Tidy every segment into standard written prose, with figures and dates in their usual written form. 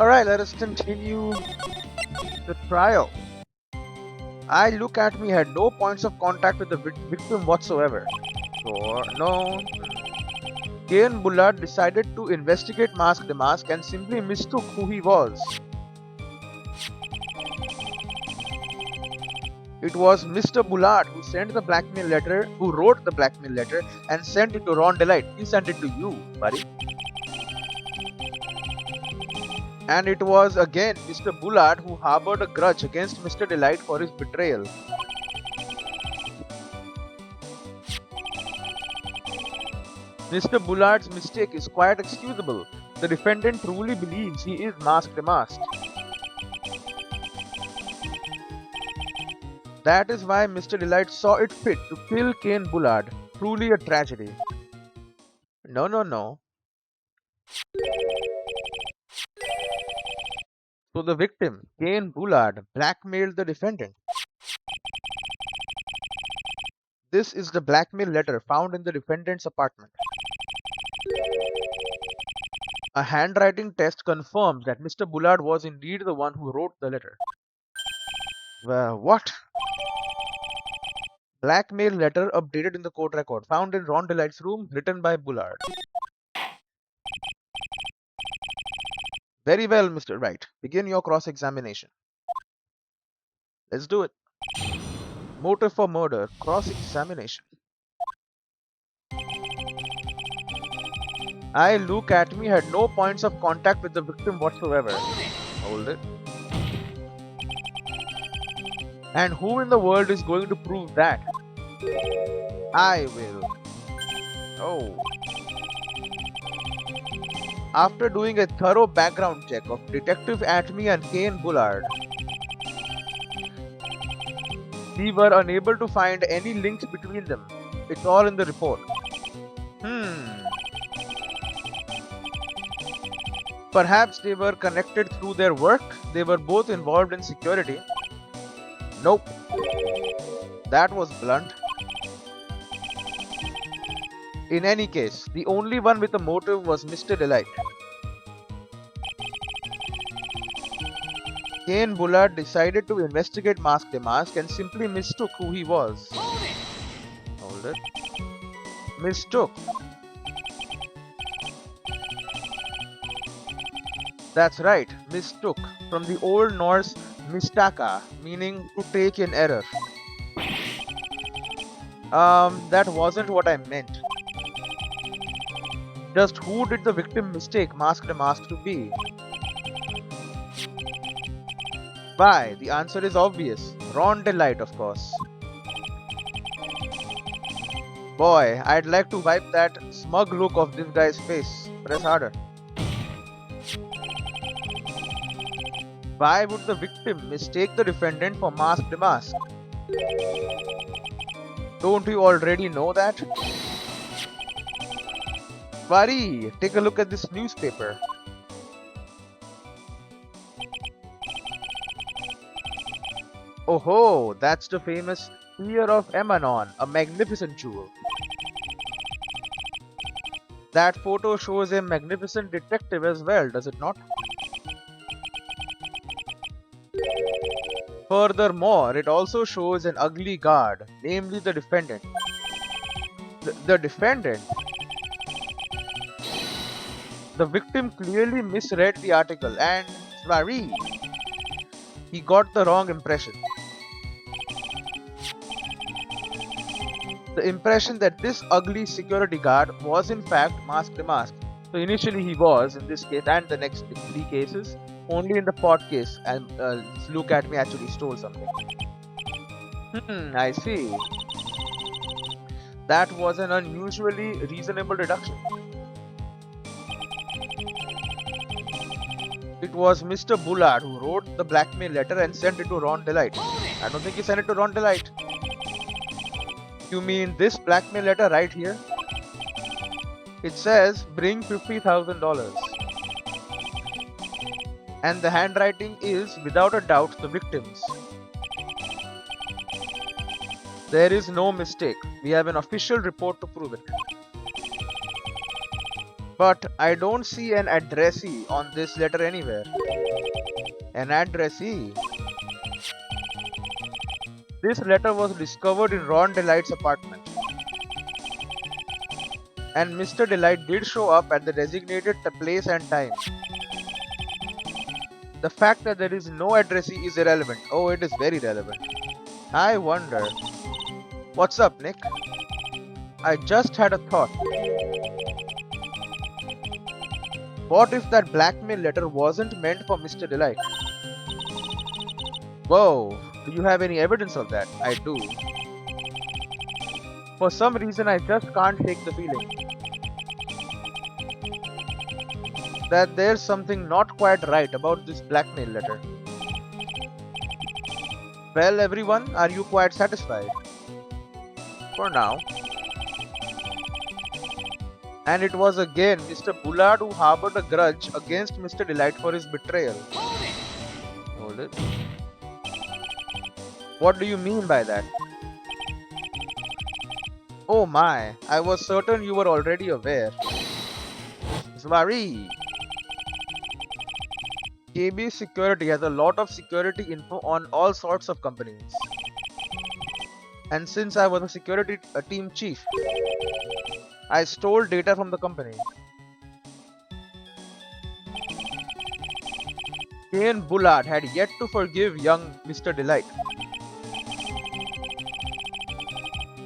Alright, let us continue the trial. I look at me had no points of contact with the victim whatsoever. Sure, no. Kane Bullard decided to investigate Mask the Mask and simply mistook who he was. It was Mr. Bullard who sent the blackmail letter, who wrote the blackmail letter and sent it to Ron Delight. He sent it to you, buddy. And it was again Mr. Bullard who harbored a grudge against Mr. Delight for his betrayal. Mr. Bullard's mistake is quite excusable. The defendant truly believes he is Mask the Masked. That is why Mr. Delight saw it fit to kill Kane Bullard. Truly a tragedy. No. So the victim, Kane Bullard, blackmailed the defendant. This is the blackmail letter found in the defendant's apartment. A handwriting test confirms that Mr. Bullard was indeed the one who wrote the letter. What? Blackmail letter updated in the court record, found in Ron Delight's room, written by Bullard. Very well, Mr. Wright. Begin your cross-examination. Let's do it. Motive for murder, cross-examination. I look at me had no points of contact with the victim whatsoever. Hold it. And who in the world is going to prove that? I will. Oh. After doing a thorough background check of Detective Atme and Kane Bullard, we were unable to find any links between them. It's all in the report. Perhaps they were connected through their work. They were both involved in security. Nope. That was blunt. In any case, the only one with a motive was Mr. Delight. Kane Bullard decided to investigate Mask the Mask and simply mistook who he was. Hold it. Mistook. That's right, mistook, from the Old Norse mistaka, meaning to take in error. That wasn't what I meant. Just who did the victim mistake Mask the Mask to be? Why? The answer is obvious. Ron Delight, of course. Boy, I'd like to wipe that smug look off this guy's face. Press harder. Why would the victim mistake the defendant for Mask the Mask? Don't you already know that? Buddy, take a look at this newspaper. Oh, that's the famous Ear of Emanon, a magnificent jewel. That photo shows a magnificent detective as well, does it not? Furthermore, it also shows an ugly guard, namely the defendant. The defendant? The victim clearly misread the article and, sorry, he got the wrong impression. The impression that this ugly security guard was in fact Mask the Mask. So initially he was, in this case and the next 3 cases, only in the pot case, and Look at Me actually stole something. I see. That was an unusually reasonable deduction. It was Mr. Bullard who wrote the blackmail letter and sent it to Ron Delight. I don't think he sent it to Ron Delight. You mean this blackmail letter right here? It says, bring $50,000. And the handwriting is, without a doubt, the victim's. There is no mistake. We have an official report to prove it. But I don't see an addressee on this letter anywhere. An addressee? This letter was discovered in Ron Delight's apartment. And Mr. Delight did show up at the designated place and time. The fact that there is no addressee is irrelevant. Oh, it is very relevant. I wonder. What's up, Nick? I just had a thought. What if that blackmail letter wasn't meant for Mr. Delight? Whoa, do you have any evidence of that? I do. For some reason, I just can't shake the feeling that there's something not quite right about this blackmail letter. Well, everyone, are you quite satisfied? For now. And it was again Mr. Bullard who harbored a grudge against Mr. Delight for his betrayal. Hold it. What do you mean by that? Oh my, I was certain you were already aware. Sorry. KB Security has a lot of security info on all sorts of companies. And since I was a security team chief, I stole data from the company. Kane Bullard had yet to forgive young Mr. Delight,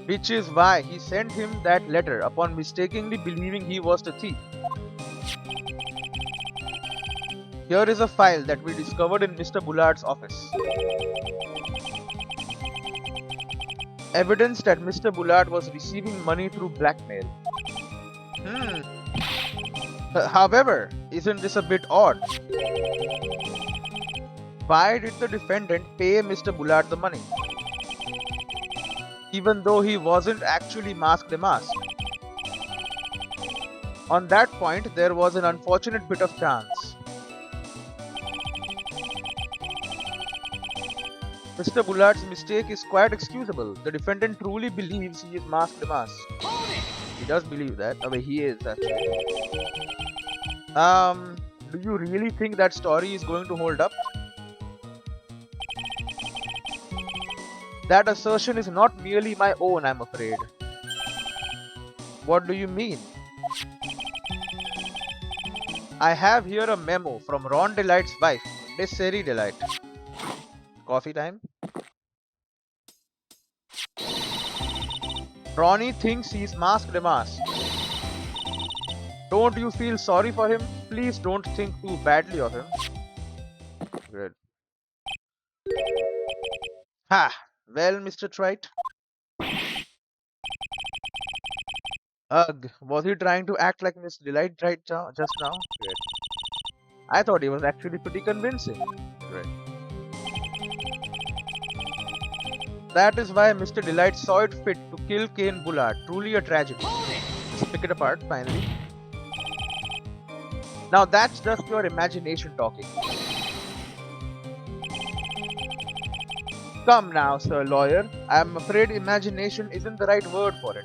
which is why he sent him that letter upon mistakenly believing he was the thief. Here is a file that we discovered in Mr. Bullard's office. Evidence that Mr. Bullard was receiving money through blackmail. However, isn't this a bit odd? Why did the defendant pay Mr. Bullard the money, even though he wasn't actually masked a mask? On that point, there was an unfortunate bit of chance. Mr. Bullard's mistake is quite excusable. The defendant truly believes he is masked a mask. He does believe that. I mean, he is actually. Do you really think that story is going to hold up? That assertion is not merely my own, I'm afraid. What do you mean? I have here a memo from Ron Delight's wife, Desiree Delight. Coffee time? Ronnie thinks he's masked a mask. Don't you feel sorry for him? Please don't think too badly of him. Good. Ha! Well, Mr. Wright. Ugh, was he trying to act like Miss Delight just now? Good. I thought he was actually pretty convincing. Right. That is why Mr. Delight saw it fit to kill Kane Bullard. Truly a tragedy. Let's pick it apart finally. Now that's just your imagination talking. Come now, sir lawyer. I am afraid imagination isn't the right word for it.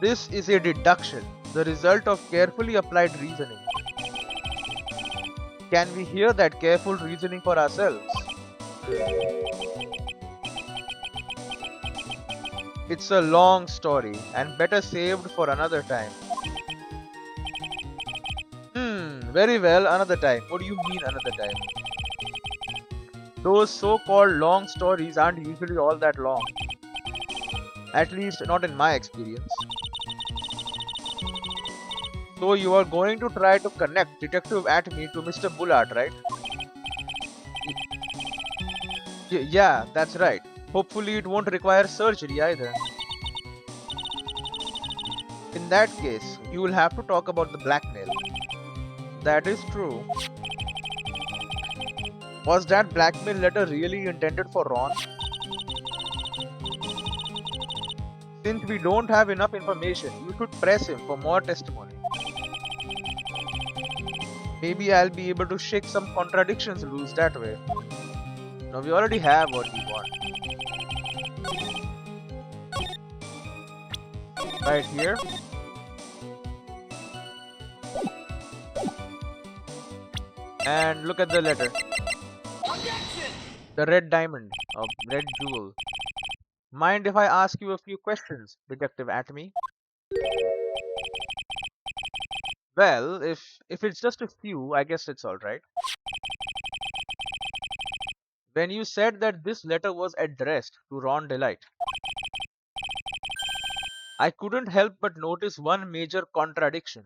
This is a deduction, the result of carefully applied reasoning. Can we hear that careful reasoning for ourselves? It's a long story and better saved for another time. Very well, another time. What do you mean another time? Those so-called long stories aren't usually all that long. At least not in my experience. So you are going to try to connect Detective Atomy to Mr. Bullard, right? Yeah, that's right. Hopefully it won't require surgery either. In that case, you will have to talk about the blackmail. That is true. Was that blackmail letter really intended for Ron? Since we don't have enough information, you should press him for more testimony. Maybe I'll be able to shake some contradictions loose that way. No, we already have what we want. Right here. And look at the letter. Objection! The red diamond, a red jewel. Mind if I ask you a few questions, Detective Atomy? Well, if it's just a few, I guess it's all right. When you said that this letter was addressed to Ron Delight, I couldn't help but notice one major contradiction.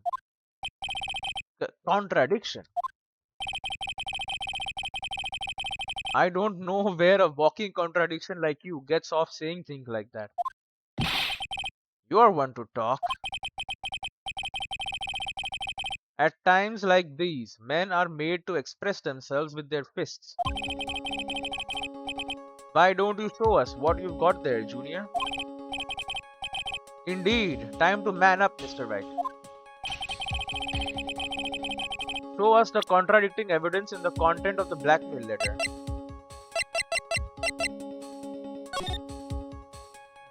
The contradiction. I don't know where a walking contradiction like you gets off saying things like that. You're one to talk. At times like these, men are made to express themselves with their fists. Why don't you show us what you've got there, Junior? Indeed, time to man up, Mr. Wright. Show us the contradicting evidence in the content of the blackmail letter.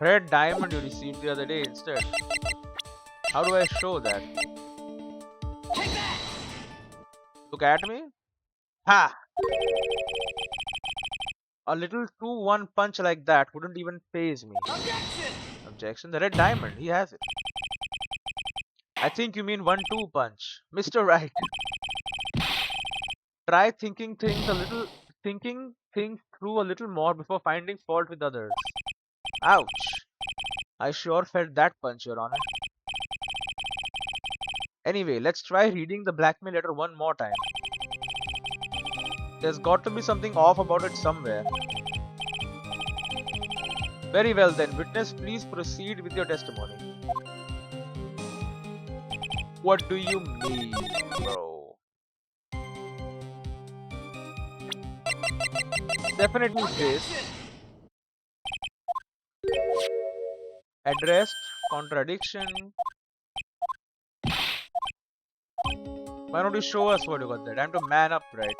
Red diamond you received the other day instead. How do I show that? Take that! Look at me. Ha! A little 2-1 punch like that wouldn't even faze me. Objection! Objection. The red diamond, he has it. I think you mean 1-2 punch. Mr. Wright. Try thinking things through a little more before finding fault with others. Ouch. I sure felt that punch, Your Honor. Anyway, let's try reading the blackmail letter one more time. There's got to be something off about it somewhere. Very well then, witness, please proceed with your testimony. What do you mean, bro? Definitely this. Addressed, contradiction. Why don't you show us what you got there? Time to man up, right?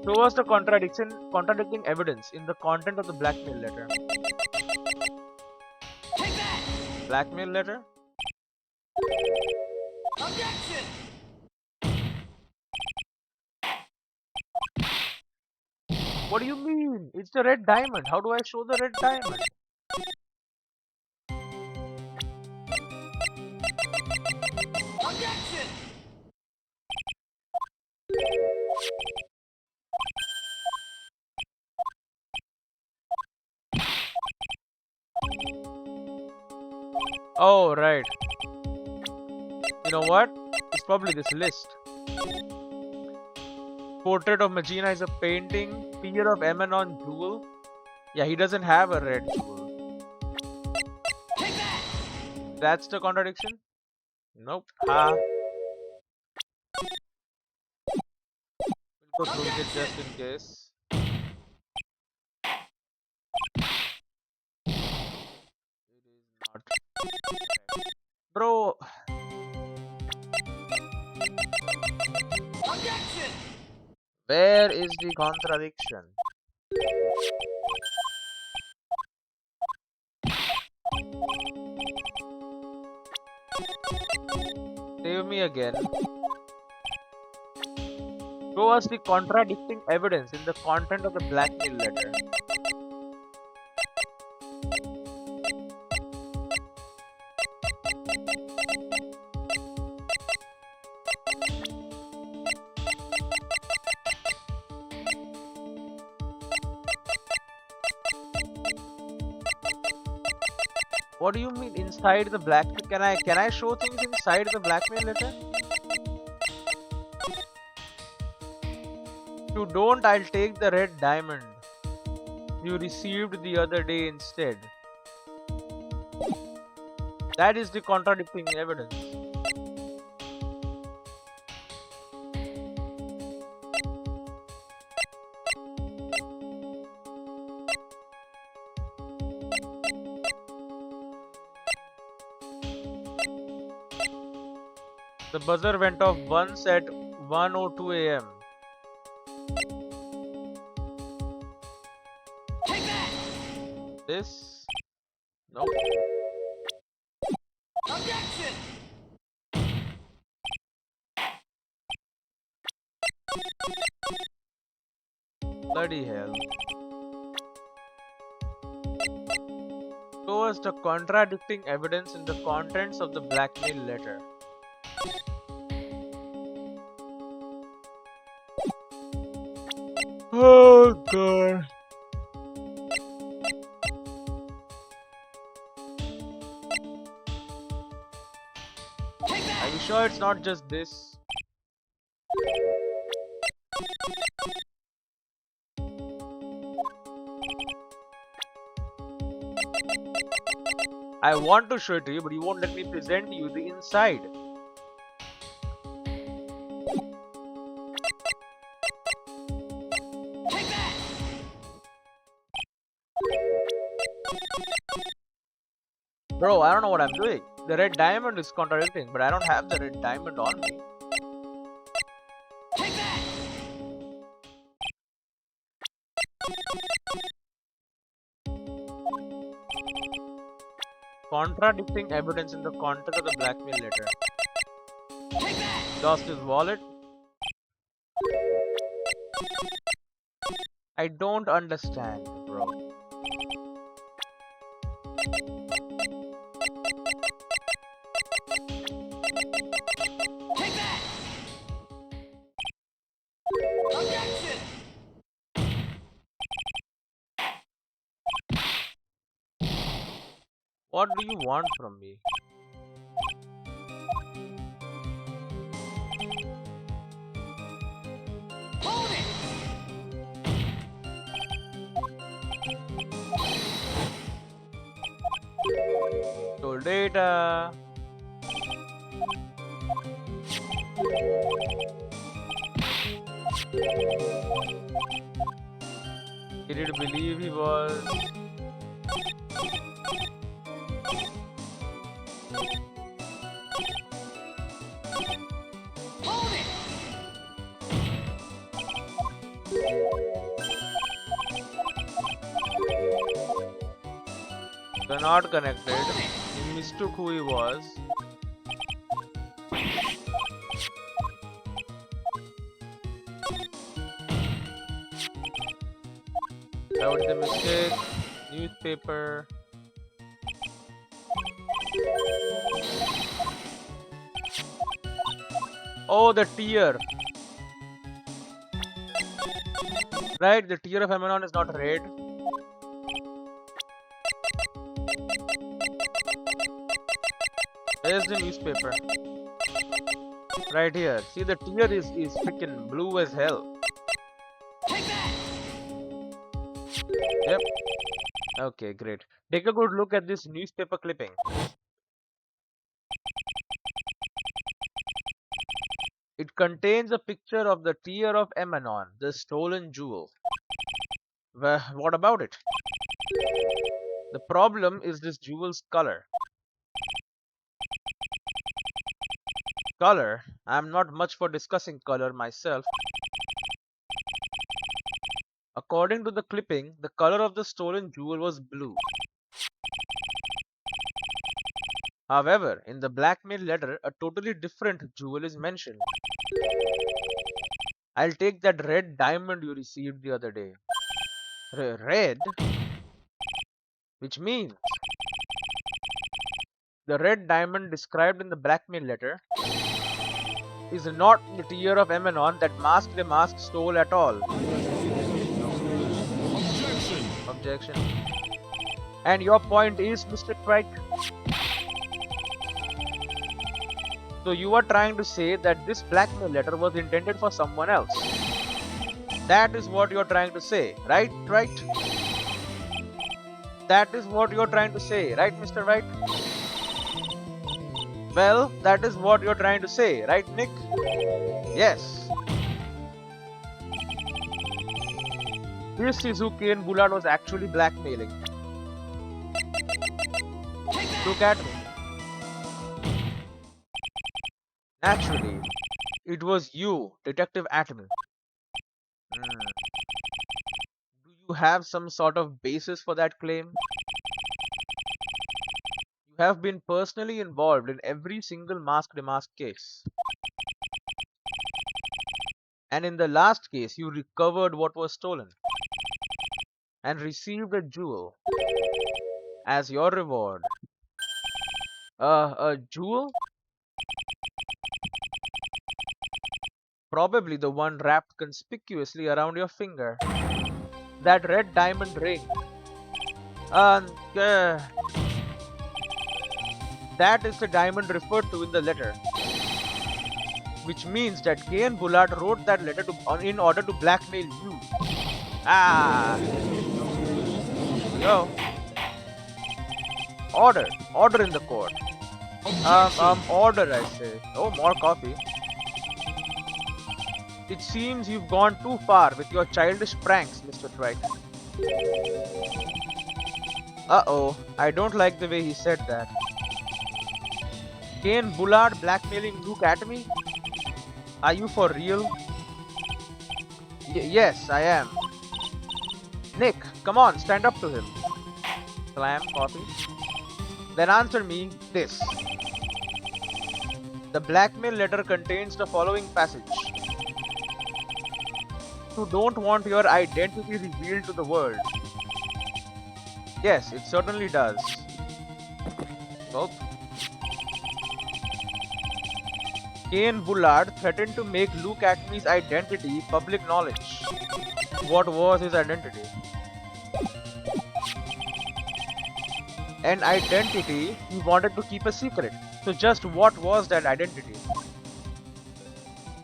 Show us the contradicting evidence in the content of the blackmail letter. Take that! Blackmail letter? Objection! What do you mean? It's the red diamond. How do I show the red diamond? Objection! Oh, right. You know what? It's probably this list. Portrait of Magina is a painting. Fear of Emanon jewel. Yeah, he doesn't have a red jewel. Take that! That's the contradiction? Nope. Ha. We'll go through with it just in case. It is not. Bro. Objection! Where is the contradiction? Save me again. Show us the contradicting evidence in the content of the blackmail letter. What do you mean inside the black? Can I show things inside the blackmail letter? If you don't, I'll take the red diamond you received the other day instead. That is the contradicting evidence. The buzzer went off once at 1:02 a.m. Take that! This? Nope. Bloody hell. Show us the contradicting evidence in the contents of the blackmail letter. Oh god. Are you sure it's not just this? I want to show it to you, but you won't let me present you the inside. Bro, I don't know what I'm doing. The red diamond is contradicting, but I don't have the red diamond on me. Contradicting evidence in the content of the blackmail letter. Lost his wallet. I don't understand, bro. Objection! What do you want from me? Hold it! Stole data. He didn't believe he was. Hold it! They're not connected. He mistook who he was. That was the mistake. Newspaper. Oh, the tear. Right, the tear of Amanon is not red. There's the newspaper. Right here. See, the tear is freaking blue as hell. Yep. Okay, great. Take a good look at this newspaper clipping. It contains a picture of the tear of Amanon, the stolen jewel. Well, what about it? The problem is this jewel's color. Color? I'm not much for discussing color myself. According to the clipping, the color of the stolen jewel was blue. However, in the blackmail letter, a totally different jewel is mentioned. I'll take that red diamond you received the other day. Red? Which means the red diamond described in the blackmail letter is not the tear of Amanon that Mask the Mask stole at all. Objection! Objection. And your point is, Mr. Wright? So you are trying to say that this blackmail letter was intended for someone else. That is what you are trying to say, right? Right? That is what you are trying to say, right, Mr. Wright? Well, that is what you are trying to say, right, Nick? Yes. This Suzuki and Bullard was actually blackmailing. Look at me. Naturally, it was you, Detective Atomy. Do you have some sort of basis for that claim? You have been personally involved in every single Mask the Mask case. And in the last case, you recovered what was stolen. and received a jewel as your reward. A jewel? Probably the one wrapped conspicuously around your finger. That red diamond ring. Uh, uh, that is the diamond referred to in the letter. Which means that Kane Bullard wrote that letter in order to blackmail you. Ah! Yo. Order. Order in the court. Order, I say. Oh, more coffee. It seems you've gone too far with your childish pranks, Mr. Wright. Uh-oh, I don't like the way he said that. Kane Bullard blackmailing Luke at me? Are you for real? Yes, I am. Nick, come on, stand up to him. Slam, coffee. Then answer me this. The blackmail letter contains the following passage. You don't want your identity revealed to the world. Yes, it certainly does. Gulp. Kane Bullard threatened to make Luke Acme's identity public knowledge. What was his identity? An identity he wanted to keep a secret. So just what was that identity?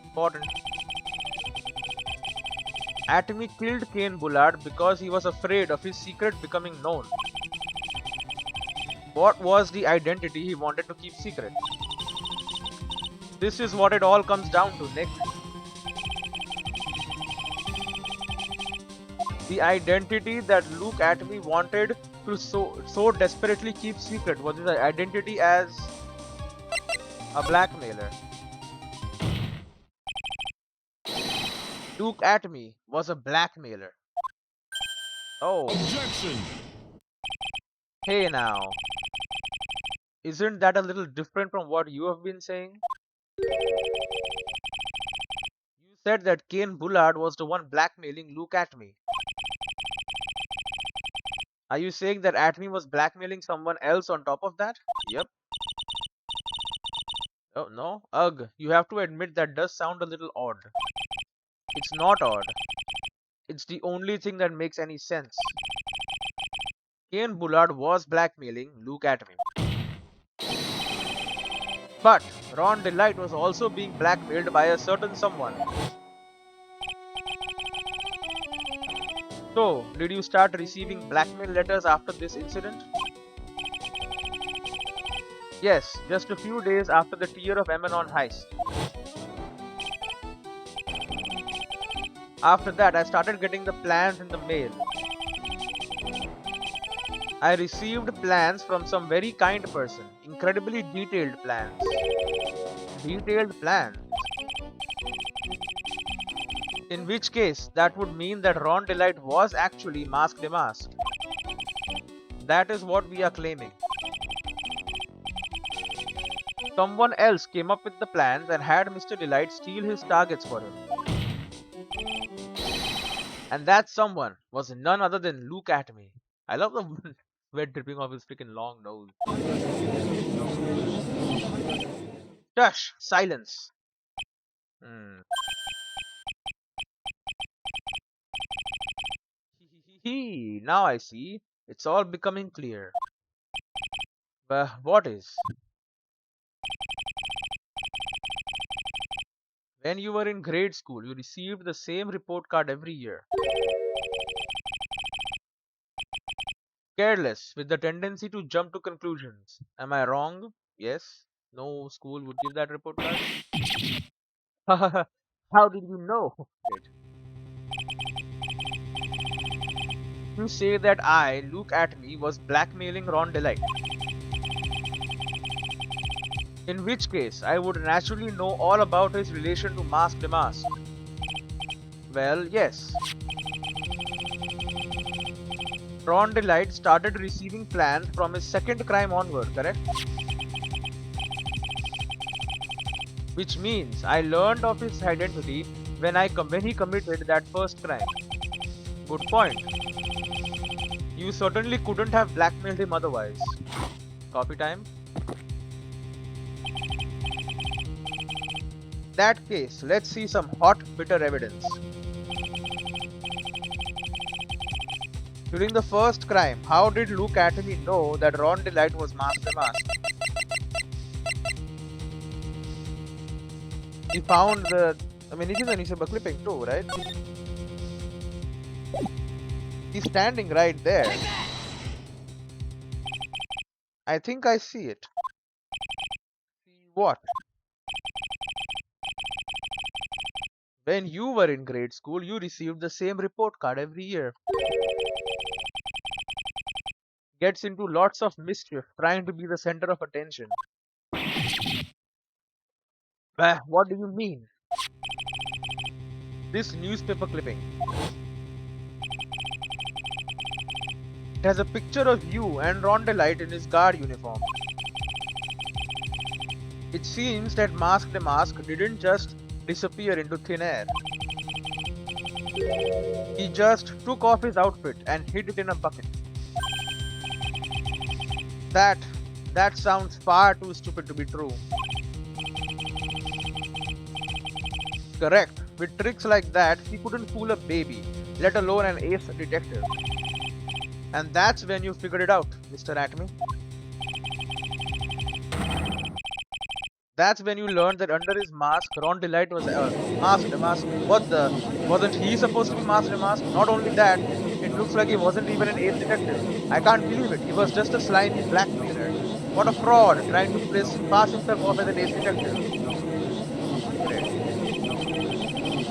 Important. Atme killed Kane Bullard because he was afraid of his secret becoming known. What was the identity he wanted to keep secret? This is what it all comes down to, Nick. The identity that Luke Atme wanted to so desperately keep secret was his identity as a blackmailer. Luke Atme was a blackmailer. Oh. Objection! Hey now. Isn't that a little different from what you have been saying? You said that Kane Bullard was the one blackmailing Luke Atme. Are you saying that Atme was blackmailing someone else on top of that? Yep. Oh no? Ugh, you have to admit that does sound a little odd. It's not odd. It's the only thing that makes any sense. Kane Bullard was blackmailing Luke Atme. But Ron Delight was also being blackmailed by a certain someone. So, did you start receiving blackmail letters after this incident? Yes, just a few days after the Tear of Emanon heist. After that, I started getting the plans in the mail. I received plans from some very kind person. Incredibly detailed plans. Detailed plans. In which case, that would mean that Ron Delight was actually Mask Demasked. That is what we are claiming. Someone else came up with the plans and had Mr. Delight steal his targets for him. And that someone was none other than Luke Atme. I love the sweat dripping off his freaking long nose. Tush! Silence! Now I see. It's all becoming clear. But what is? When you were in grade school, you received the same report card every year. Careless, with the tendency to jump to conclusions. Am I wrong? Yes. No school would give that report card. How did you know? You say that I, Luke Atme, was blackmailing Ron Delight. In which case, I would naturally know all about his relation to Mask Demask. Well, yes. Ron Delight started receiving plans from his second crime onward, correct? Which means I learned of his identity when he committed that first crime. Good point. You certainly couldn't have blackmailed him otherwise. Coffee time? In that case, let's see some hot, bitter evidence. During the first crime, how did Luke Attorney know that Ron Delight was masked? He found the... I mean, it is a newspaper clipping too, right? He's standing right there. Take that! I think I see it. See what? When you were in grade school, you received the same report card every year. Gets into lots of mischief, trying to be the center of attention. Bah, what do you mean? This newspaper clipping. It has a picture of you and Rondelite in his guard uniform. It seems that Mask the Mask didn't just disappear into thin air. He just took off his outfit and hid it in a bucket. That sounds far too stupid to be true. Correct. With tricks like that, he couldn't fool a baby, let alone an ace detective. And that's when you figured it out, Mr. Atme. That's when you learned that under his mask, Ron Delight was masked. What the? Wasn't he supposed to be masked? Not only that, it looks like he wasn't even an ace detective. I can't believe it. He was just a slimy blackmailer. What a fraud, trying to pass himself off as an ace detective.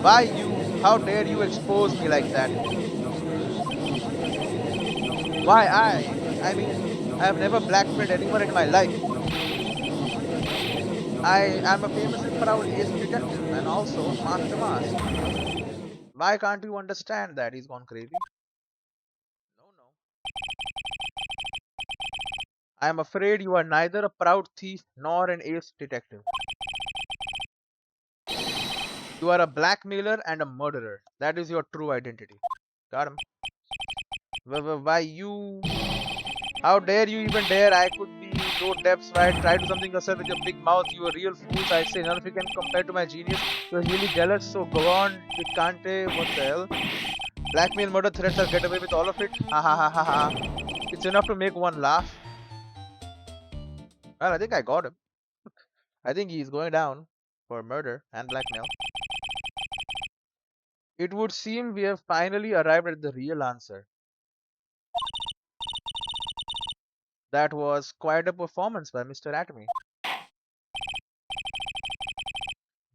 Why you? How dare you expose me like that? Why I mean, I have never blackmailed anyone in my life. I am a famous and proud ace detective and also master mask. Why can't you understand that? He's gone crazy. No. I am afraid you are neither a proud thief nor an ace detective. You are a blackmailer and a murderer. That is your true identity. Got him. Why you? How dare you even dare? I could be no depths, right? Try to something yourself with your big mouth. You are real fools, I say. None of you can compare to my genius. You're really jealous, so go on. You can't. What the hell? Blackmail, murder, threats, I'll get away with all of it. Ha ha ha ha ha. It's enough to make one laugh. Well, I think I got him. I think he's going down for murder and blackmail. It would seem we have finally arrived at the real answer. That was quite a performance by Mr. Atomy.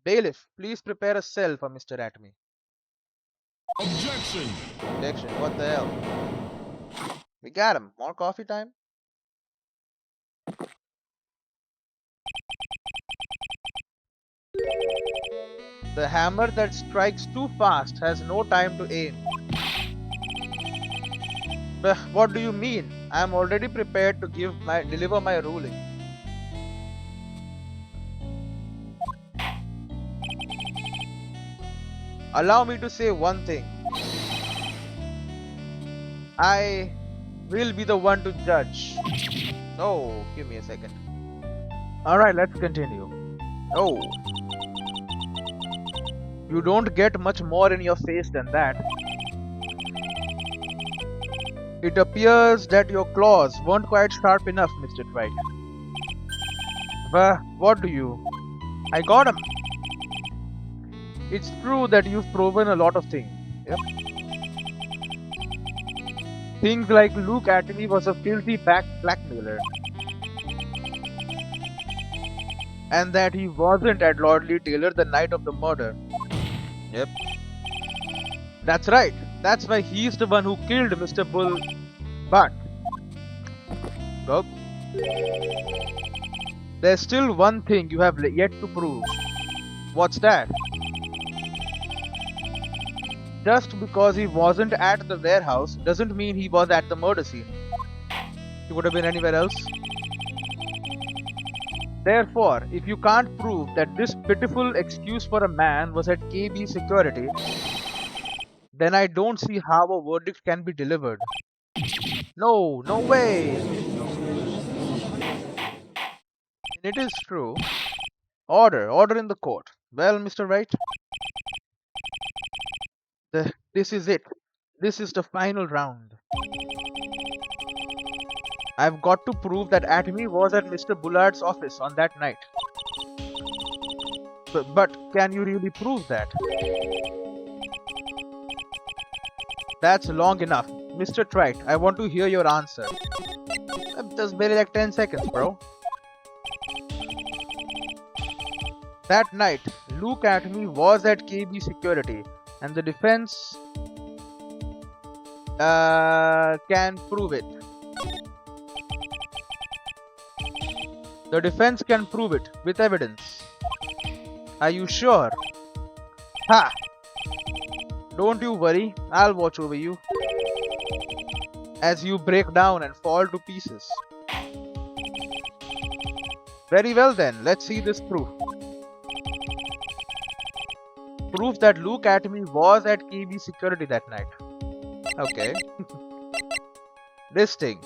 Bailiff, please prepare a cell for Mr. Atomy. Objection! Objection, what the hell? We got him. More coffee time? The hammer that strikes too fast has no time to aim. What do you mean? I am already prepared to deliver my ruling. Allow me to say one thing. I will be the one to judge. Oh, give me a second. Alright, let's continue. Oh. You don't get much more in your face than that. It appears that your claws weren't quite sharp enough, Mr. Wright. What do you? I got him. It's true that you've proven a lot of things. Yep. Things like Luke Attorney was a filthy blackmailer. And that he wasn't at Lord Lee Taylor the night of the murder. Yep. That's right. That's why he's the one who killed Mr. Bull. But go. There's still one thing you have yet to prove. What's that? Just because he wasn't at the warehouse doesn't mean he was at the murder scene. He would have been anywhere else. Therefore, if you can't prove that this pitiful excuse for a man was at KB security, then I don't see how a verdict can be delivered. No, no way. It is true. Order in the court. Well, Mr. Wright, this is it. This is the final round. I've got to prove that Atomy was at Mr. Bullard's office on that night. But can you really prove that? That's long enough. Mr. Wright, I want to hear your answer. Just barely like 10 seconds, bro. That night, Luke Atomy was at KB Security, and the defense can prove it. The defense can prove it with evidence. Are you sure? Ha! Don't you worry, I'll watch over you as you break down and fall to pieces. Very well then, let's see this proof. Proof that Luke Atomy was at KB Security that night. Okay. This thing.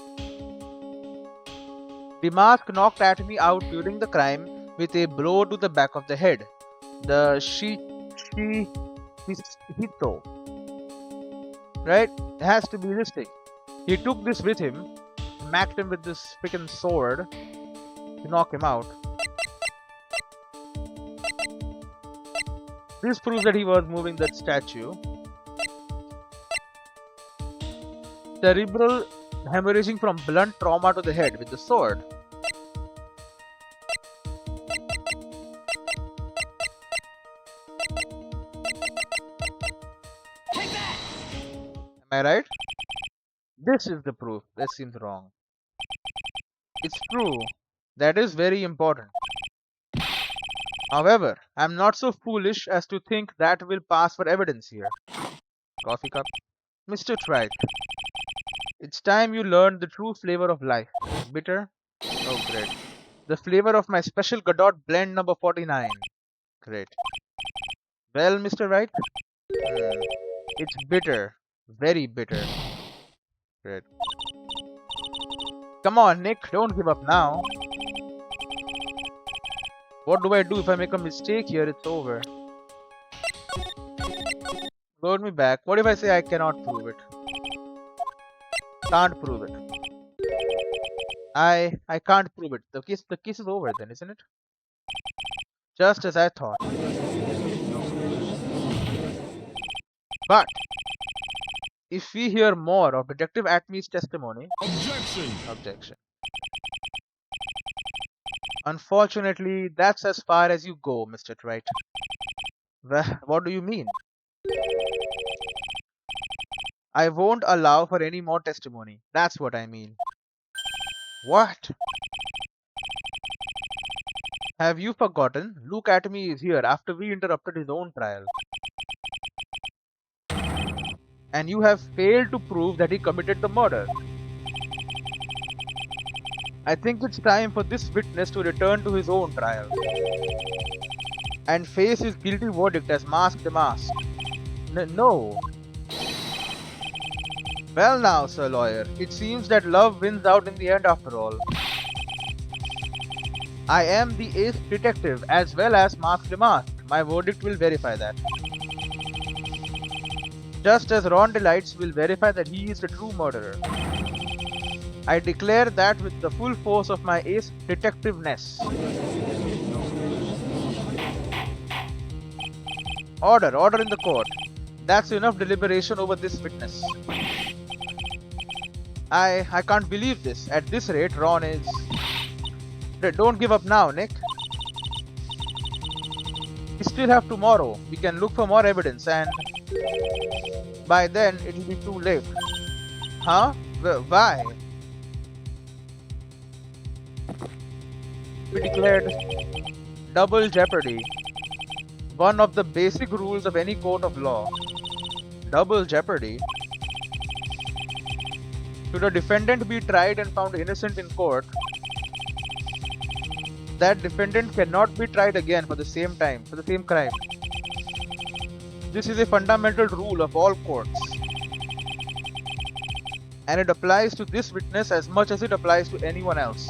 The mask knocked Atomy out during the crime with a blow to the back of the head. The Hito. Right? It has to be this thing. He took this with him, smacked him with this freaking sword to knock him out. This proves that he was moving that statue. Cerebral hemorrhaging from blunt trauma to the head with the sword. Take that! Am I right? This is the proof. That seems wrong. It's true. That is very important. However, I'm not so foolish as to think that will pass for evidence here. Coffee cup. Mr. Wright, it's time you learned the true flavor of life. Bitter? Oh, great. The flavor of my special Godot blend number 49. Great. Well, Mr. Wright? It's bitter. Very bitter. Great. Come on, Nick. Don't give up now. What do I do if I make a mistake here? It's over. Load me back. What if I say I cannot prove it? Can't prove it. I can't prove it. The case is over then, isn't it? Just as I thought. But if we hear more of Detective Atmy's testimony... Objection. Unfortunately, that's as far as you go, Mr. Wright. What do you mean? I won't allow for any more testimony. That's what I mean. What? Have you forgotten? Luke Atomy is here after we interrupted his own trial. And you have failed to prove that he committed the murder. I think it's time for this witness to return to his own trial and face his guilty verdict as Mask the Mask. No. Well now, Sir Lawyer, it seems that love wins out in the end after all. I am the ace detective as well as Mask the Mask. My verdict will verify that. Just as Ron Delights will verify that he is the true murderer. I declare that with the full force of my ace detectiveness. Order in the court. That's enough deliberation over this witness. I can't believe this. At this rate, Ron is... Don't give up now, Nick. We still have tomorrow. We can look for more evidence and... by then, it'll be too late. Huh? Why? We declared double jeopardy. One of the basic rules of any court of law. Double jeopardy. Should a defendant be tried and found innocent in court, that defendant cannot be tried again for the same time, for the same crime. This is a fundamental rule of all courts. and it applies to this witness as much as it applies to anyone else.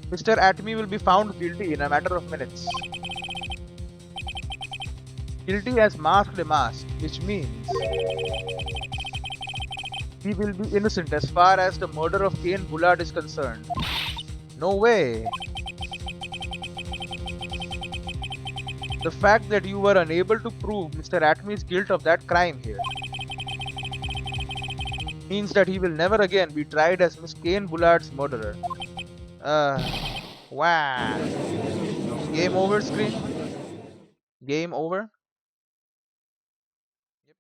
Mr. Atme will be found guilty in a matter of minutes. Guilty as masked a mask, which means he will be innocent as far as the murder of Kane Bullard is concerned. No way. The fact that you were unable to prove Mr. Atme's guilt of that crime here means that he will never again be tried as Miss Kane Bullard's murderer. Wow. Game over, screen? Game over? Yep.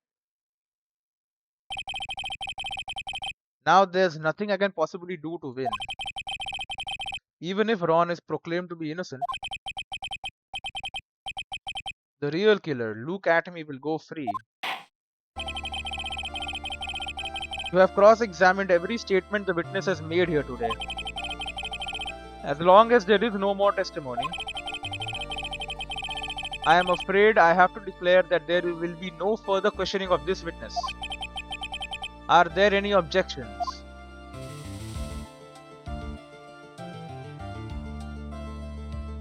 Now there's nothing I can possibly do to win. Even if Ron is proclaimed to be innocent, the real killer, Luke Atme, will go free. You have cross-examined every statement the witness has made here today. As long as there is no more testimony, I am afraid I have to declare that there will be no further questioning of this witness. Are there any objections?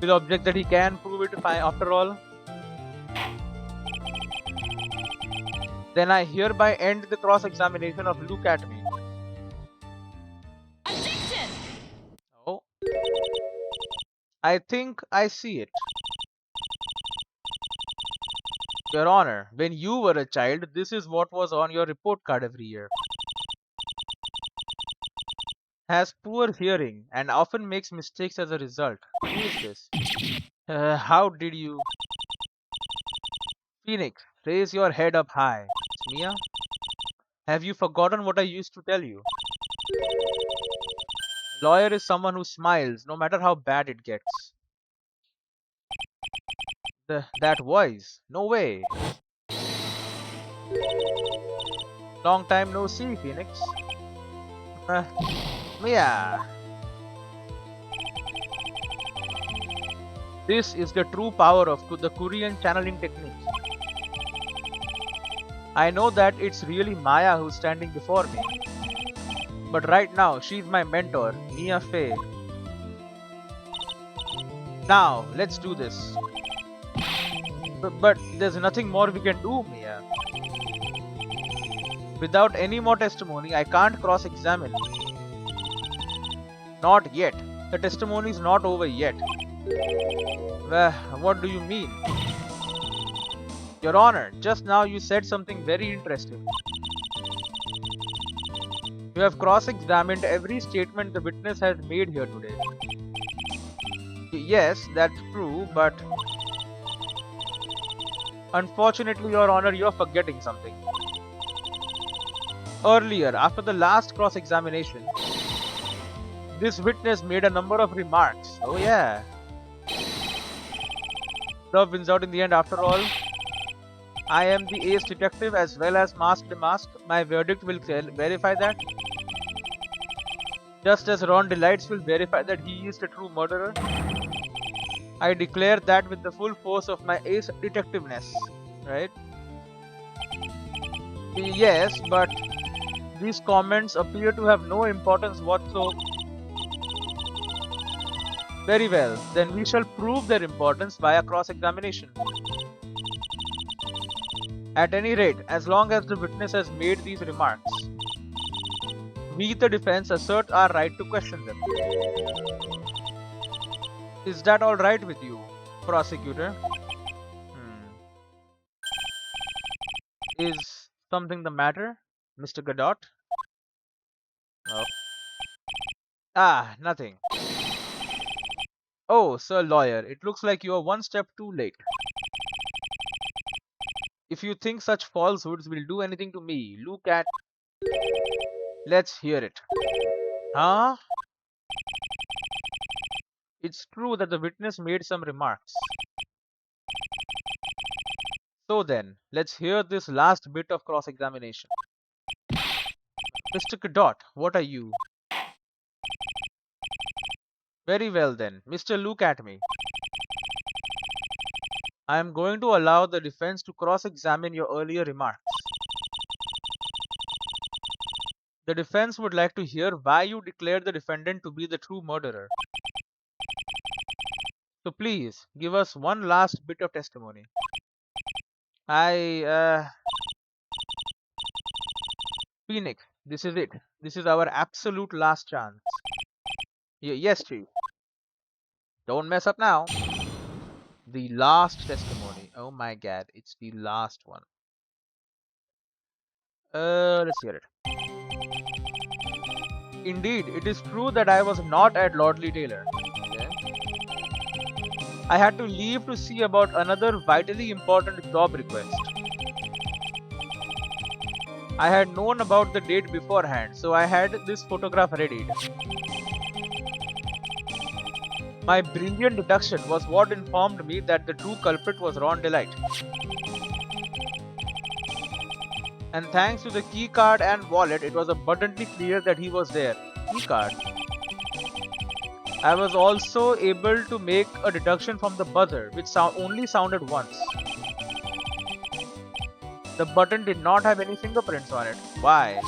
Will object that he can prove it after all? Then I hereby end the cross-examination of Luke Atme. Objection! Oh. I think I see it. Your Honor, when you were a child, this is what was on your report card every year. Has poor hearing and often makes mistakes as a result. Who is this? How did you... Phoenix, raise your head up high. Mia? Have you forgotten what I used to tell you? Lawyer is someone who smiles no matter how bad it gets. That voice? No way. Long time no see, Phoenix. Mia. This is the true power of the Korean channeling technique. I know that it's really Maya who's standing before me. But right now, she's my mentor, Mia Fey. Now, let's do this. But there's nothing more we can do, Mia. Without any more testimony, I can't cross-examine. Not yet. The testimony is not over yet. What do you mean? Your Honor, just now you said something very interesting. You have cross-examined every statement the witness has made here today. Yes, that's true, but... Unfortunately, Your Honor, you're forgetting something. Earlier, after the last cross-examination, this witness made a number of remarks. Oh yeah. Love wins out in the end after all. I am the ace detective as well as masked the mask. My verdict will verify that. Just as Ron Delights will verify that he is the true murderer. I declare that with the full force of my ace detectiveness. Right? Yes, but these comments appear to have no importance whatsoever. Very well, then we shall prove their importance via cross-examination. At any rate, as long as the witness has made these remarks, we, the defense, assert our right to question them. Is that alright with you, prosecutor? Is something the matter, Mr. Godot? Oh. Ah, nothing. Oh, sir lawyer, it looks like you are one step too late. If you think such falsehoods will do anything to me, look at... Let's hear it. Huh? It's true that the witness made some remarks. So then, let's hear this last bit of cross-examination. Mr. Godot, what are you? Very well then, Mr. Look at me. I am going to allow the defense to cross-examine your earlier remarks. The defense would like to hear why you declared the defendant to be the true murderer. So please, give us one last bit of testimony. Phoenix, this is it. This is our absolute last chance. Yes, Chief. Don't mess up now. The last testimony. Oh my god, it's the last one. Let's hear it. Indeed, it is true that I was not at Lordly Taylor. Okay. I had to leave to see about another vitally important job request. I had known about the date beforehand, so I had this photograph readied. My brilliant deduction was what informed me that the true culprit was Ron Delight. And thanks to the key card and wallet, it was abundantly clear that he was there. Key card. I was also able to make a deduction from the buzzer, which only sounded once. The button did not have any fingerprints on it. Why?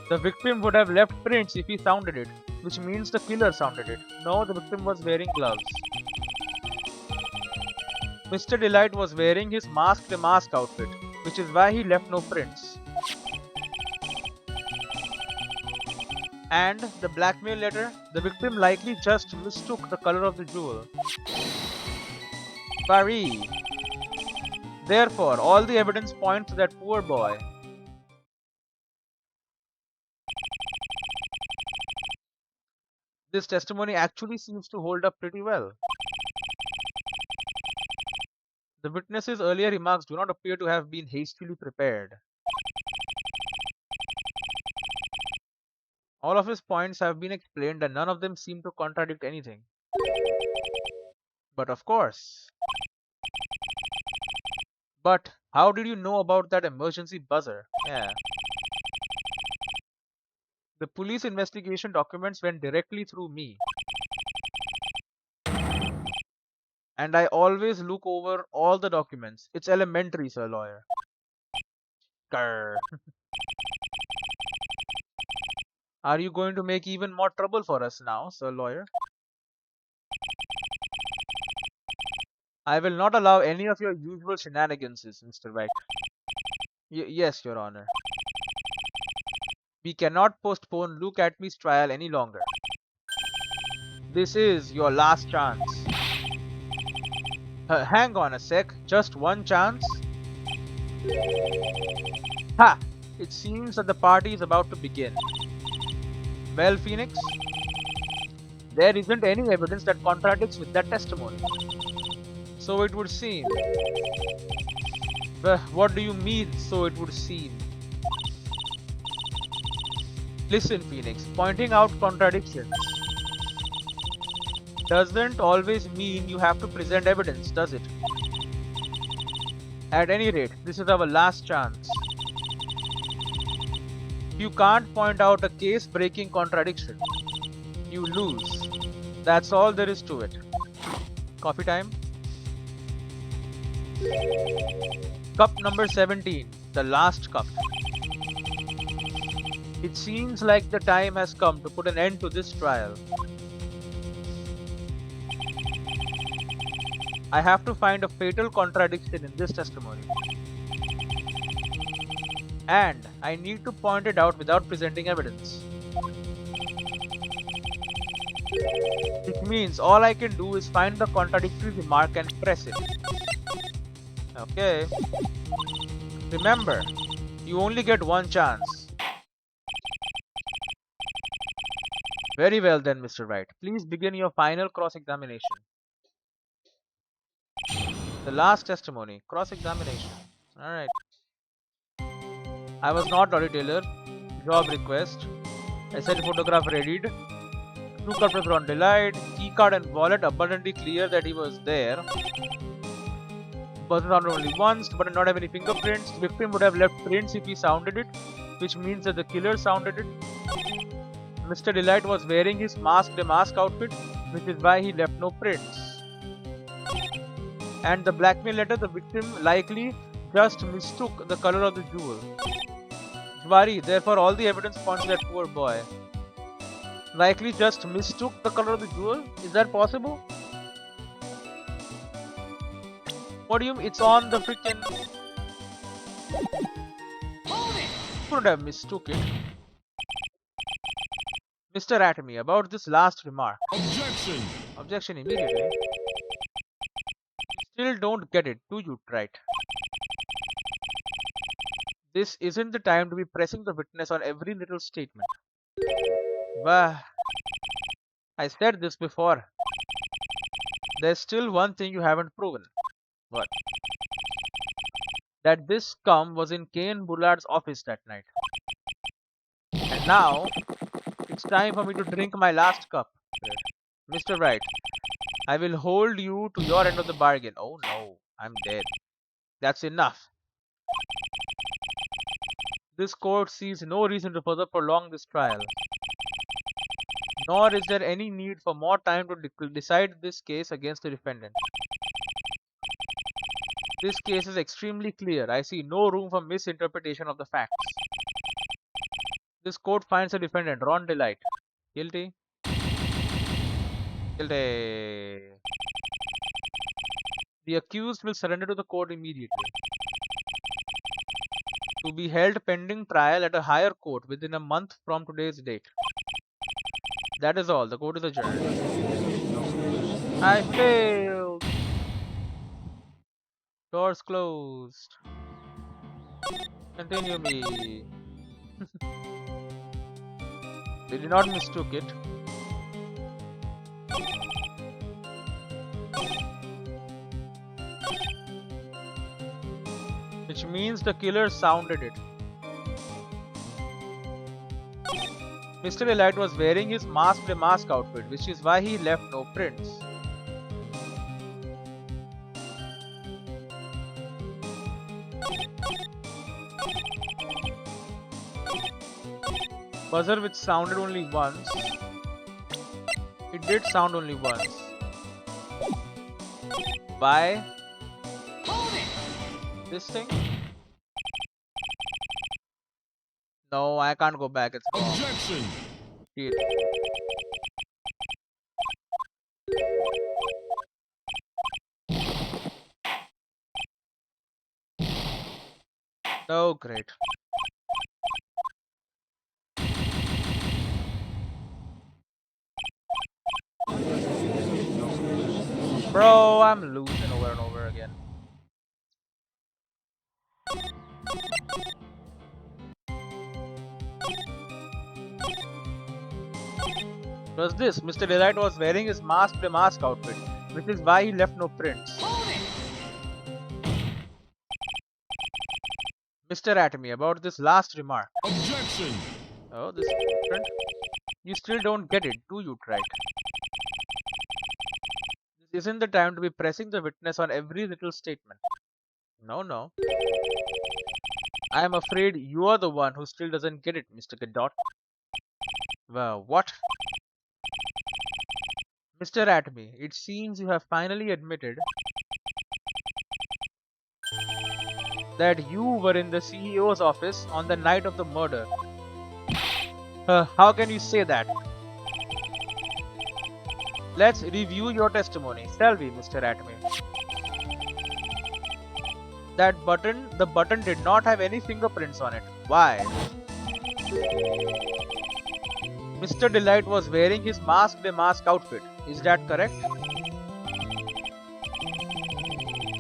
The victim would have left prints if he sounded it, which means the killer sounded it. No, the victim was wearing gloves. Mr. Delight was wearing his mask-to-mask outfit, which is why he left no prints. And the blackmail letter, the victim likely just mistook the color of the jewel. Paris. Therefore, all the evidence points to that poor boy. This testimony actually seems to hold up pretty well. The witness's earlier remarks do not appear to have been hastily prepared. All of his points have been explained and none of them seem to contradict anything. But of course. But how did you know about that emergency buzzer? Yeah. The police investigation documents went directly through me. And I always look over all the documents. It's elementary, sir lawyer. Grr. Are you going to make even more trouble for us now, sir lawyer? I will not allow any of your usual shenanigans, Mr. Wright. Yes, Your Honor. We cannot postpone Luke Atme's trial any longer. This is your last chance. Hang on a sec, just one chance? Ha! It seems that the party is about to begin. Well, Phoenix, there isn't any evidence that contradicts with that testimony. So it would seem. What do you mean, so it would seem? Listen, Phoenix, pointing out contradictions doesn't always mean you have to present evidence, does it? At any rate, this is our last chance. You can't point out a case-breaking contradiction. You lose. That's all there is to it. Coffee time? Cup number 17, the last cup. It seems like the time has come to put an end to this trial. I have to find a fatal contradiction in this testimony. And I need to point it out without presenting evidence. It means all I can do is find the contradictory remark and press it. Okay. Remember, you only get one chance. Very well then, Mr. Wright. Please begin your final cross-examination. The last testimony, cross-examination. Alright. I was not Lottie Taylor. Job request. I said photograph readied. True culprit Ron Delight. Keycard and wallet abundantly clear that he was there. Buzzer sounded only once, but did not have any fingerprints. The victim would have left prints if he sounded it, which means that the killer sounded it. Mr. Delight was wearing his mask-to-mask outfit, which is why he left no prints. And the blackmail letter, the victim likely just mistook the color of the jewel. Jwari, therefore all the evidence points to that poor boy. Likely just mistook the color of the jewel? Is that possible? What do you mean? It's on the freaking... Couldn't have mistook it. Mr. Atomy, about this last remark. Objection! Objection immediately. Still don't get it, do you, Wright? This isn't the time to be pressing the witness on every little statement. Bah, I said this before. There's still one thing you haven't proven. What? That this scum was in Kane Bullard's office that night. And now, it's time for me to drink my last cup. Mr. Wright, I will hold you to your end of the bargain. Oh no, I'm dead. That's enough. This court sees no reason to further prolong this trial. Nor is there any need for more time to decide this case against the defendant. This case is extremely clear. I see no room for misinterpretation of the facts. This court finds the defendant, Ron Delight, guilty. Guilty. The accused will surrender to the court immediately. To be held pending trial at a higher court within a month from today's date. That is all. The court is adjourned. I failed. Doors closed. Continue me. They did not mistook it. Which means the killer sounded it. Mr. Elite was wearing his mask outfit, which is why he left no prints. Buzzer which sounded only once. It did sound only once. Why? This thing? No, I can't go back. It's wrong. Objection! Shit. Oh, great. Bro, I'm losing over and over again. Was this? Mr. Delight was wearing his mask outfit, which is why he left no prints. Mr. Atomy, about this last remark. Objection! Oh, this is different. You still don't get it, do you, Wright? This isn't the time to be pressing the witness on every little statement. No, no. I am afraid you are the one who still doesn't get it, Mr. Godot. Well, what? Mr. Atomy, it seems you have finally admitted that you were in the CEO's office on the night of the murder. How can you say that? Let's review your testimony. Tell me, Mr. Atomy. That button, the button did not have any fingerprints on it. Why? Mr. Delight was wearing his mask outfit. Is that correct?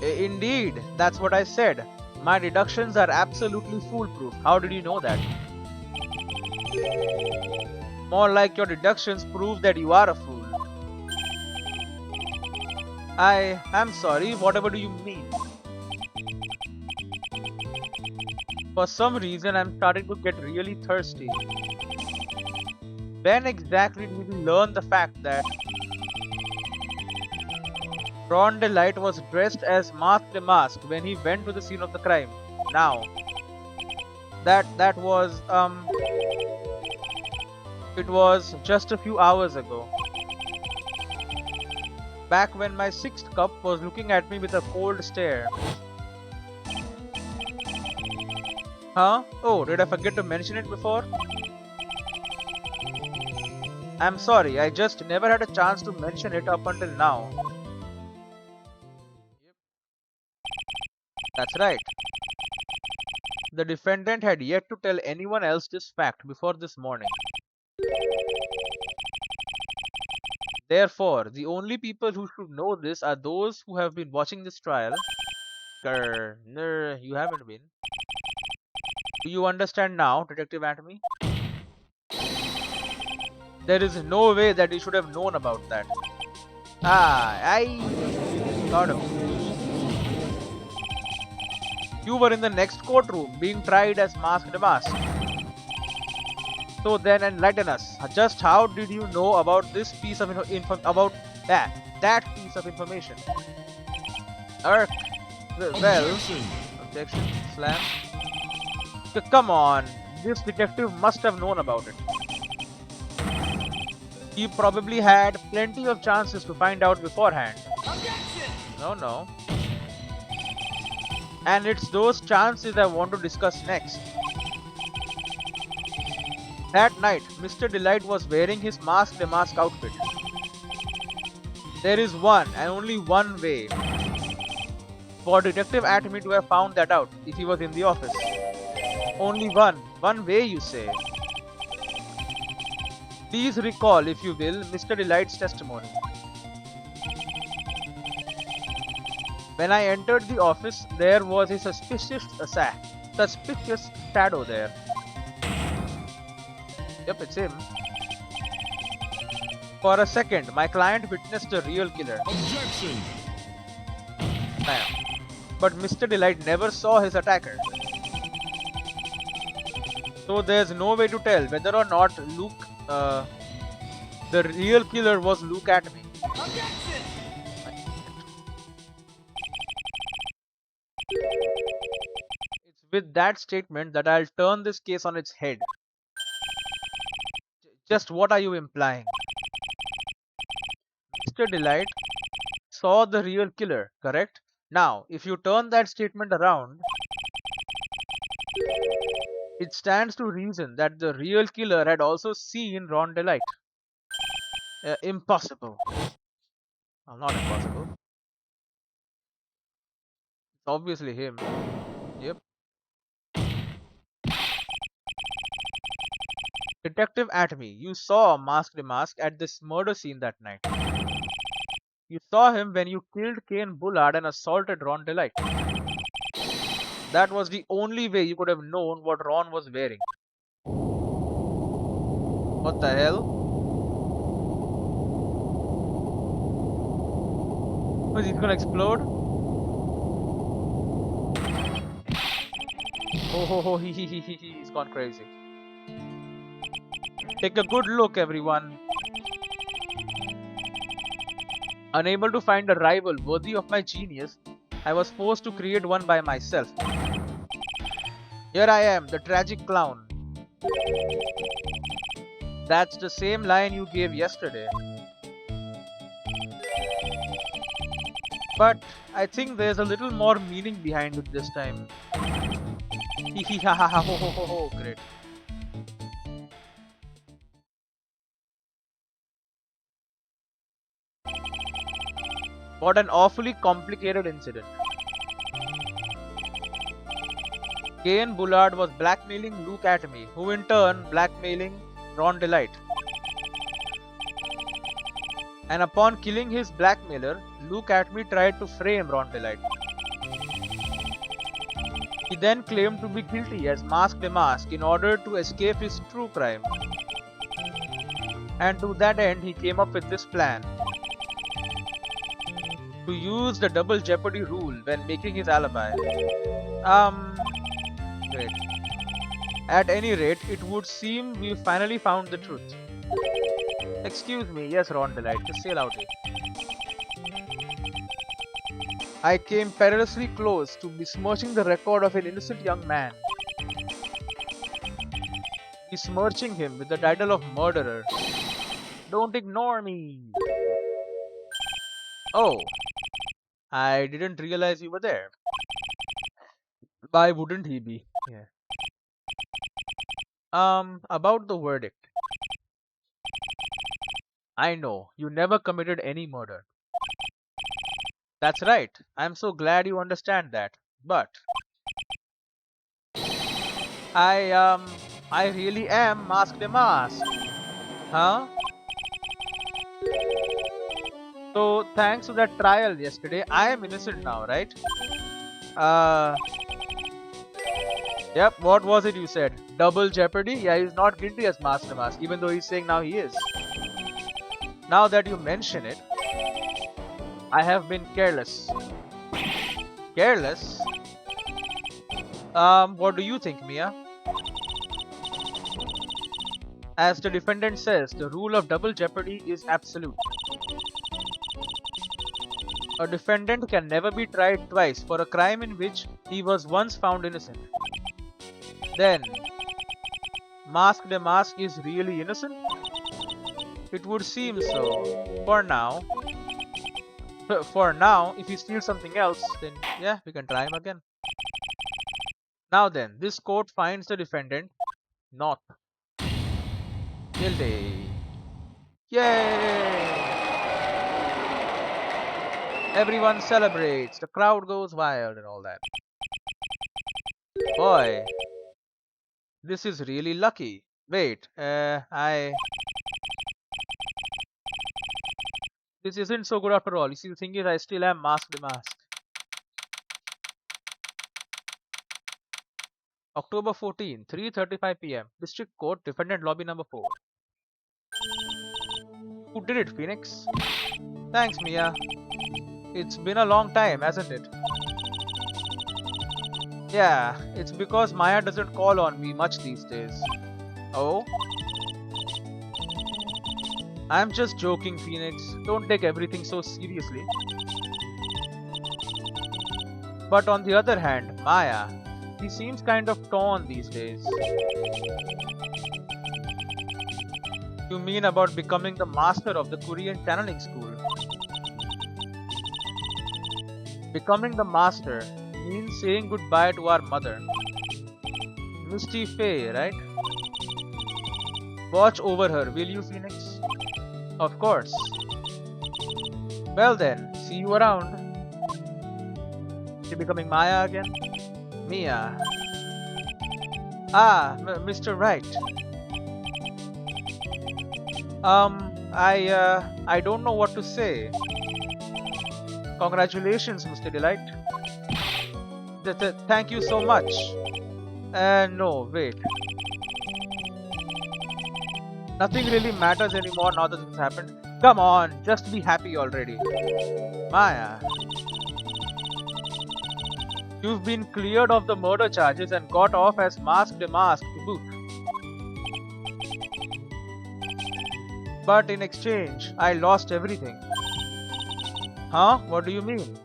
Indeed, that's what I said. My deductions are absolutely foolproof. How did you know that? More like your deductions prove that you are a fool. I'm sorry, whatever do you mean? For some reason, I'm starting to get really thirsty. When exactly did you learn the fact that Ron Delight was dressed as Mask when he went to the scene of the crime? Now, that was it was just a few hours ago. Back when my sixth cup was looking at me with a cold stare. Huh? Oh, did I forget to mention it before? I'm sorry, I just never had a chance to mention it up until now. Yep, that's right. The defendant had yet to tell anyone else this fact before this morning. Therefore, the only people who should know this are those who have been watching this trial. You haven't been. Do you understand now, Detective Atomy? There is no way that you should have known about that. I got him. You were in the next courtroom being tried as masked mask. So then enlighten us. Just how did you know about this piece of about that piece of information? Erk. Well, Objection. objection. Slam. Come on. This detective must have known about it. He probably had plenty of chances to find out beforehand. Objection. No. And it's those chances I want to discuss next. That night, Mr. Delight was wearing his masked mask outfit. There is one and only one way for Detective Atomy to have found that out if he was in the office. Only one way, you say. Please recall, if you will, Mr. Delight's testimony. When I entered the office, there was a suspicious shadow there. Yep, it's him. For a second, my client witnessed a real killer. Objection. But Mr. Delight never saw his attacker. So there's no way to tell whether or not the real killer was Luke Atomy. Objection. It's with that statement that I'll turn this case on its head. Just what are you implying? Mr. Delight saw the real killer, correct? Now, if you turn that statement around, it stands to reason that the real killer had also seen Ron Delight. Impossible. Well, not impossible. It's obviously him. Yep. Detective Atomy, you saw Masked Mask at this murder scene that night. You saw him when you killed Kane Bullard and assaulted Ron Delight. That was the only way you could have known what Ron was wearing. What the hell? Was he gonna explode? Oh, he's gone crazy. Take a good look, everyone. Unable to find a rival worthy of my genius, I was forced to create one by myself. Here I am, the tragic clown. That's the same line you gave yesterday. But I think there's a little more meaning behind it this time. Hee hee ha ha ha ho ho ho ho. Great. What an awfully complicated incident. Kane Bullard was blackmailing Luke Atomy, who in turn blackmailing Ron Delight. And upon killing his blackmailer, Luke Atomy tried to frame Ron Delight. He then claimed to be guilty as Masked Mask in order to escape his true crime. And to that end, he came up with this plan. To use the double jeopardy rule when making his alibi. Great. At any rate, it would seem we finally found the truth. Excuse me, yes, Ron Delight, just say loudly. I came perilously close to besmirching the record of an innocent young man. Besmirching him with the title of murderer. Don't ignore me. Oh, I didn't realize you were there. Why wouldn't he be? Yeah. About the verdict. I know, you never committed any murder. That's right. I'm so glad you understand that. But I I really am masked a mask. Huh? So thanks to that trial yesterday, I am innocent now, right? Uh yep, what was it you said? Double jeopardy? Yeah, he's not guilty as masked a mask, even though he's saying now he is. Now that you mention it, I have been careless. Careless? What do you think, Mia? As the defendant says, the rule of double jeopardy is absolute. A defendant can never be tried twice for a crime in which he was once found innocent. Then, Masked a Mask is really innocent? It would seem so. For now. For now, if he steals something else, then yeah, we can try him again. Now then, this court finds the defendant not guilty. Yay! Everyone celebrates, the crowd goes wild and all that. Boy, this is really lucky. Wait, this isn't so good after all. You see, the thing is, I still am masked a mask. October 14, 3:35 p.m. District Court, Defendant Lobby number 4. Who did it, Phoenix? Thanks, Mia. It's been a long time, hasn't it? Yeah, it's because Maya doesn't call on me much these days. Oh? I'm just joking, Phoenix. Don't take everything so seriously. But on the other hand, Maya, he seems kind of torn these days. You mean about becoming the master of the Korean channeling school? Becoming the master means saying goodbye to our mother. Misty Faye, right? Watch over her, will you, Phoenix? Of course. Well then, see you around. She becoming Maya again? Mia. Ah, Mr. Wright. I don't know what to say. Congratulations, Mr. Delight. Thank you so much. No, wait. Nothing really matters anymore now that this happened. Come on, just be happy already. Maya. You've been cleared of the murder charges and got off as masked a mask to boot. But in exchange, I lost everything. Huh? What do you mean?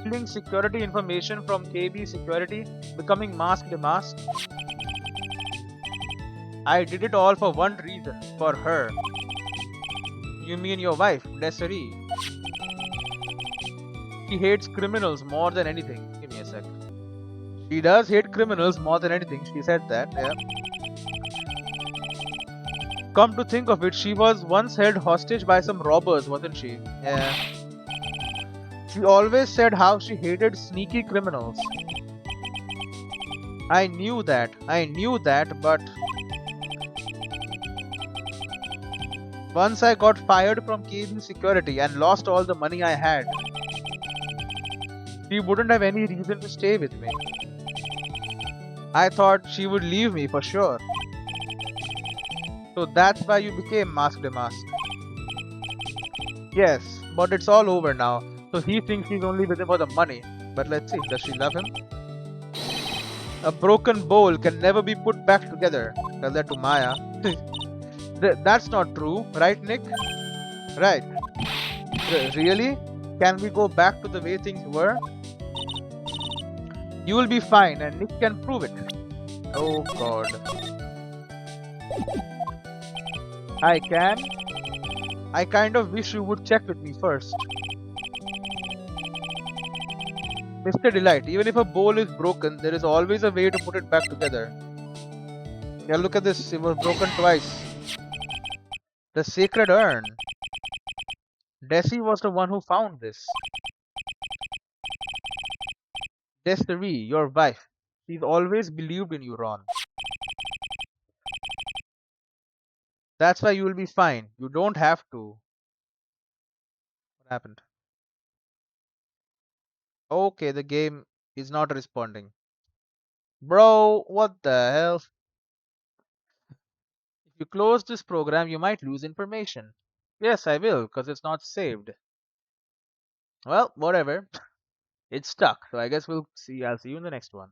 Stealing security information from KB Security, becoming masked a mask. I did it all for one reason, for her. You mean your wife, Desiree? She hates criminals more than anything. Give me a sec. She does hate criminals more than anything. She said that, yeah. Come to think of it, she was once held hostage by some robbers, wasn't she? Yeah. She always said how she hated sneaky criminals. I knew that, but once I got fired from KB Security and lost all the money I had, she wouldn't have any reason to stay with me. I thought she would leave me for sure. So that's why you became masked a mask. Yes, but it's all over now. So he thinks he's only with him for the money. But let's see, does she love him? A broken bowl can never be put back together. Tell that to Maya. That's not true, right, Nick? Right. Really? Can we go back to the way things were? You will be fine and Nick can prove it. Oh god. I can? I kind of wish you would check with me first. Mr. Delight, even if a bowl is broken, there is always a way to put it back together. Yeah, look at this. It was broken twice. The sacred urn. Desi was the one who found this. Desiree, your wife. She's always believed in you, Ron. That's why you will be fine. You don't have to. What happened? Okay, the game is not responding. Bro, what the hell? If you close this program, you might lose information. Yes, I will, because it's not saved. Well, whatever. It's stuck, so I guess I'll see you in the next one.